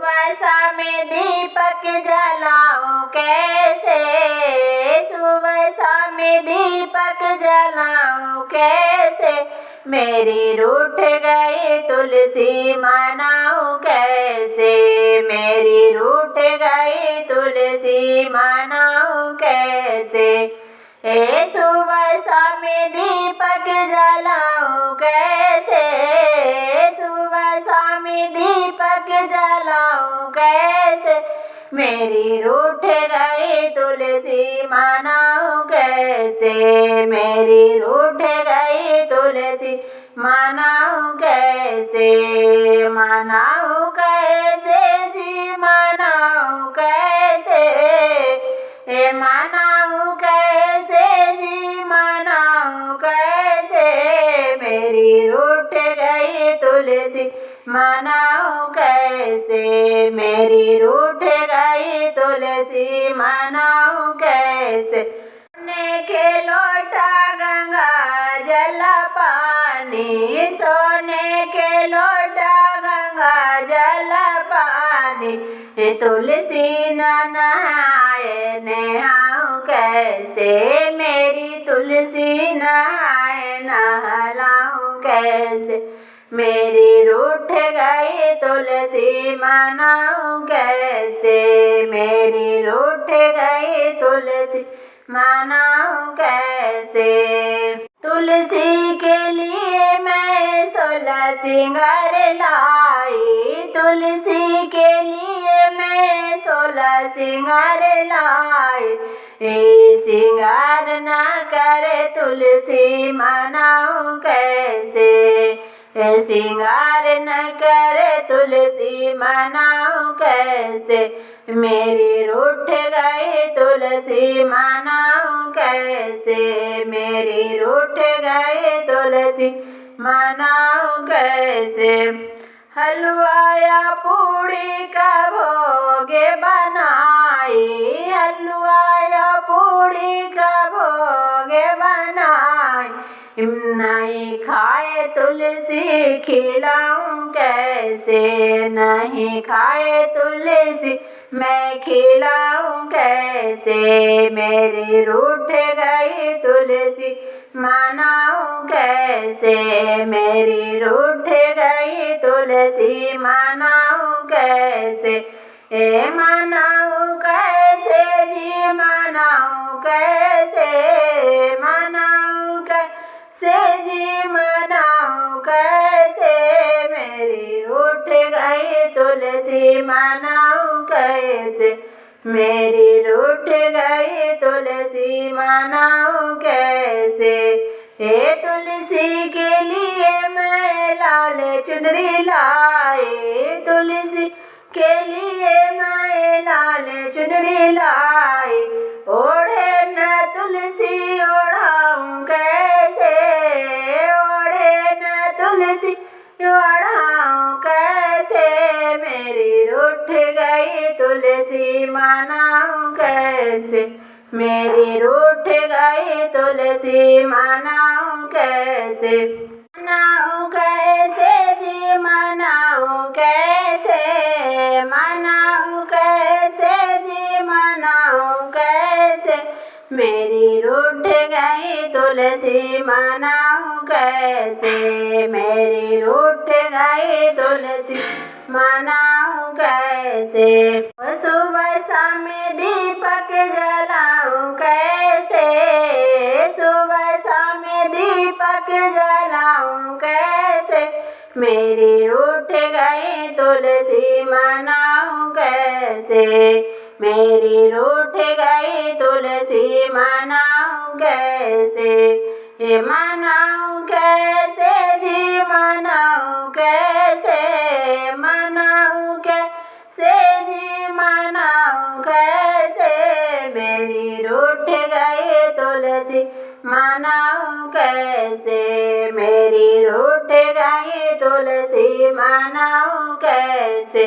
सुबह शाम दीपक जलाऊं कैसे, सुबह शाम दीपक जलाऊं कैसे, मेरी रूठ गई तुलसी मनाऊं कैसे, मेरी रूठ गई तुलसी मनाऊं कैसे। सुबह शाम दीपक जलाऊं कैसे, सुबह शाम दीपक जलाऊं कैसे, मेरी रूठ गई तुलसी मनाऊं कैसे, मेरी रूठ गई तुलसी मनाऊं कैसे, मनाऊं कैसे जी मनाऊं कैसे, मनाऊं कैसे जी मनाऊं कैसे, मेरी रूठ गई तुलसी मनाऊं कैसे, मेरी रूठ गई तुलसी मनाऊं कैसे। सोने के लोटा गंगा जल पानी, सोने के लोटा गंगा जल पानी, तुलसी नहाए नहाऊं कैसे, मेरी तुलसी नहाए नहलाऊं कैसे, मेरी रूठ गई तुलसी मनाऊं कैसे, मेरी रूठ गई तुलसी मनाऊं कैसे। तुलसी के लिए मैं 16 सिंगार लाई, तुलसी के लिए मैं 16 सिंगार लाई, सिंगार न करे तुलसी मनाऊं कैसे, सिंगार न करे तुलसी मनाऊं कैसे, मेरी रूठ गई तुलसी मनाऊं कैसे, मेरी रूठ गई तुलसी मनाऊं कैसे। हलवा या पूड़ी का भोग बनाई, हलवा या पूड़ी का भोग बनाई, नहीं खाए तुलसी खिलाऊं कैसे, नहीं खाए तुलसी मैं खिलाऊं कैसे, मेरी रूठ गई तुलसी मनाऊं कैसे, मेरी रूठ गई तुलसी मनाऊं कैसे, मनाऊं कैसे जी मनाऊं कैसे, मनाऊं कैसे जी मनाऊं कैसे, मेरी रूठ गई तुलसी मनाऊं कैसे, मेरी रूठ गई तुलसी मनाऊं कैसे। तुलसी के लिए मैं लाल चुनरी लाई, तुलसी के लिए मैं लाल चुनरी लाई, ओढ़े न तुलसी ओढ़ाऊं कैसे, ओढ़े न तुलसी ओढ़ाऊं कैसे, मेरी रूठ गई तुलसी मनाऊं कैसे, मेरी रूठ गई तुलसी मनाऊं कैसे, मनाऊं कैसे जी मनाऊं कैसे, मनाऊं कैसे जी मनाऊं कैसे, मेरी रूठ गई तुलसी मनाऊं कैसे, मेरी रूठ गई तुलसी मनाऊं कैसे। सुबह शाम दीपक जलाऊं कैसे, सुबह शाम दीपक जलाऊं कैसे, मेरी रूठ गई तुलसी मनाऊं कैसे, मेरी रूठ गई तुलसी मनाऊं कैसे, मनाऊं कैसे जी मनाऊं कैसे, मनाऊं कैसे जी मनाऊं कैसे, मेरी रूठ गई तुलसी मनाऊं कैसे, मेरी रूठ गई तुलसी मनाऊं कैसे।